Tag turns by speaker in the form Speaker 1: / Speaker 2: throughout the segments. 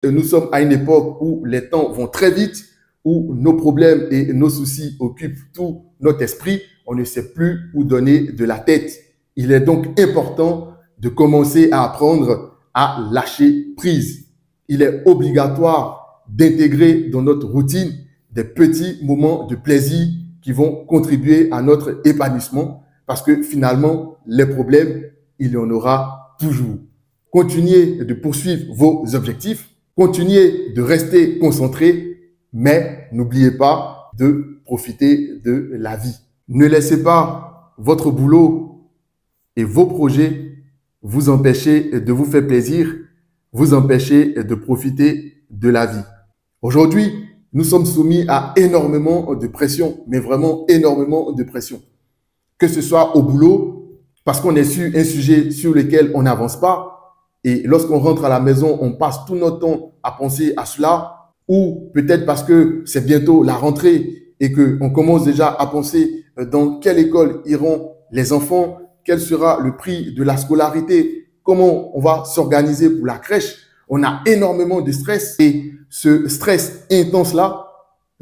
Speaker 1: Nous sommes à une époque où les temps vont très vite, où nos problèmes et nos soucis occupent tout notre esprit. On ne sait plus où donner de la tête. Il est donc important de commencer à apprendre à lâcher prise. Il est obligatoire d'intégrer dans notre routine des petits moments de plaisir qui vont contribuer à notre épanouissement parce que finalement, les problèmes, il y en aura toujours. Continuez de poursuivre vos objectifs, continuez de rester concentré, mais n'oubliez pas de profiter de la vie. Ne laissez pas votre boulot et vos projets vous empêcher de vous faire plaisir, vous empêcher de profiter de la vie. Aujourd'hui, nous sommes soumis à énormément de pression, mais vraiment énormément de pression. Que ce soit au boulot, parce qu'on est sur un sujet sur lequel on n'avance pas, et lorsqu'on rentre à la maison, on passe tout notre temps à penser à cela, ou peut-être parce que c'est bientôt la rentrée et qu'on commence déjà à penser dans quelle école iront les enfants, quel sera le prix de la scolarité, comment on va s'organiser pour la crèche. On a énormément de stress et ce stress intense-là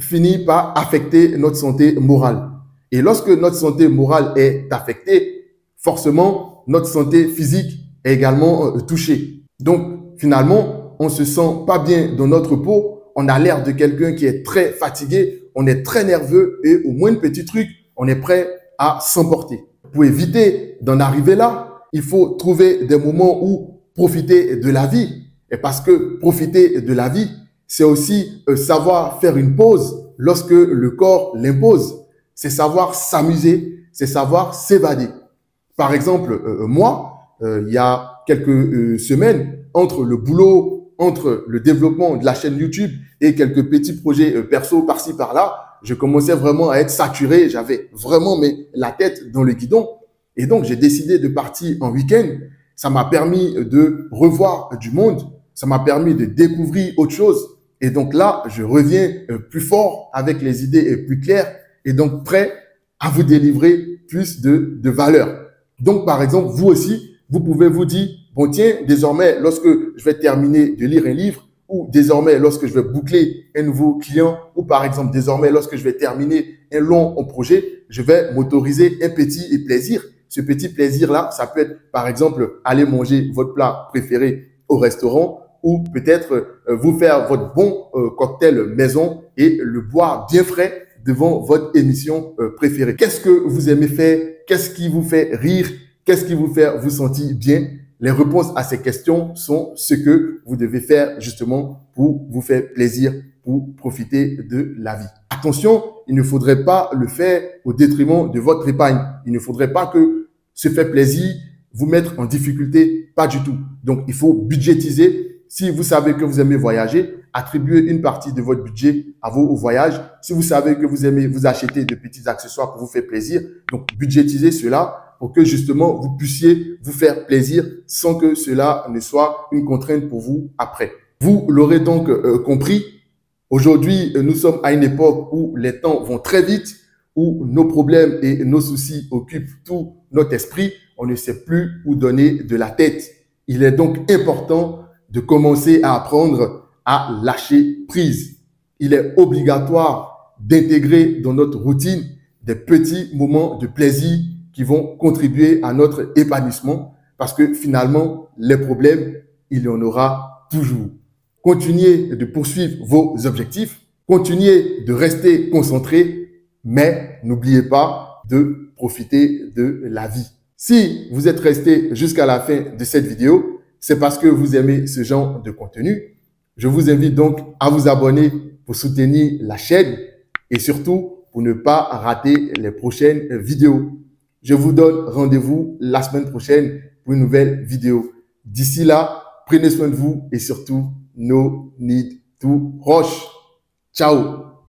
Speaker 1: finit par affecter notre santé morale. Et lorsque notre santé morale est affectée, forcément, notre santé physique est également touchée. Donc, finalement, on ne se sent pas bien dans notre peau. On a l'air de quelqu'un qui est très fatigué, on est très nerveux et au moins un petit truc, on est prêt à s'emporter. Pour éviter d'en arriver là, il faut trouver des moments où profiter de la vie. Et parce que profiter de la vie, c'est aussi savoir faire une pause lorsque le corps l'impose. C'est savoir s'amuser, c'est savoir s'évader. Par exemple, moi, il y a quelques semaines, entre le boulot, entre le développement de la chaîne YouTube et quelques petits projets perso par-ci par-là, je commençais vraiment à être saturé. J'avais vraiment la tête dans le guidon. Et donc, j'ai décidé de partir en week-end. Ça m'a permis de revoir du monde. Ça m'a permis de découvrir autre chose. Et donc là, je reviens plus fort avec les idées plus claires et donc prêt à vous délivrer plus de valeur. Donc, par exemple, vous aussi, vous pouvez vous dire, bon tiens, désormais, lorsque je vais terminer de lire un livre, ou désormais, lorsque je vais boucler un nouveau client, ou par exemple, désormais, lorsque je vais terminer un long projet, je vais m'autoriser un petit plaisir. Ce petit plaisir-là, ça peut être, par exemple, aller manger votre plat préféré au restaurant, ou peut-être vous faire votre bon cocktail maison et le boire bien frais devant votre émission préférée. Qu'est-ce que vous aimez faire? Qu'est-ce qui vous fait rire? Qu'est-ce qui vous fait vous sentir bien? Les réponses à ces questions sont ce que vous devez faire justement pour vous faire plaisir, pour profiter de la vie. Attention, il ne faudrait pas le faire au détriment de votre épargne. Il ne faudrait pas que se faire plaisir vous mettre en difficulté, pas du tout. Donc, il faut budgétiser. Si vous savez que vous aimez voyager, attribuez une partie de votre budget à vos voyages. Si vous savez que vous aimez vous acheter de petits accessoires pour vous faire plaisir, donc budgétisez cela pour que justement vous puissiez vous faire plaisir sans que cela ne soit une contrainte pour vous après. Vous l'aurez donc compris, aujourd'hui, nous sommes à une époque où les temps vont très vite, où nos problèmes et nos soucis occupent tout notre esprit. On ne sait plus où donner de la tête. Il est donc important de commencer à apprendre à lâcher prise. Il est obligatoire d'intégrer dans notre routine des petits moments de plaisir qui vont contribuer à notre épanouissement parce que finalement, les problèmes, il y en aura toujours. Continuez de poursuivre vos objectifs, continuez de rester concentré, mais n'oubliez pas de profiter de la vie. Si vous êtes resté jusqu'à la fin de cette vidéo, c'est parce que vous aimez ce genre de contenu. Je vous invite donc à vous abonner pour soutenir la chaîne et surtout pour ne pas rater les prochaines vidéos. Je vous donne rendez-vous la semaine prochaine pour une nouvelle vidéo. D'ici là, prenez soin de vous et surtout, no need to rush. Ciao!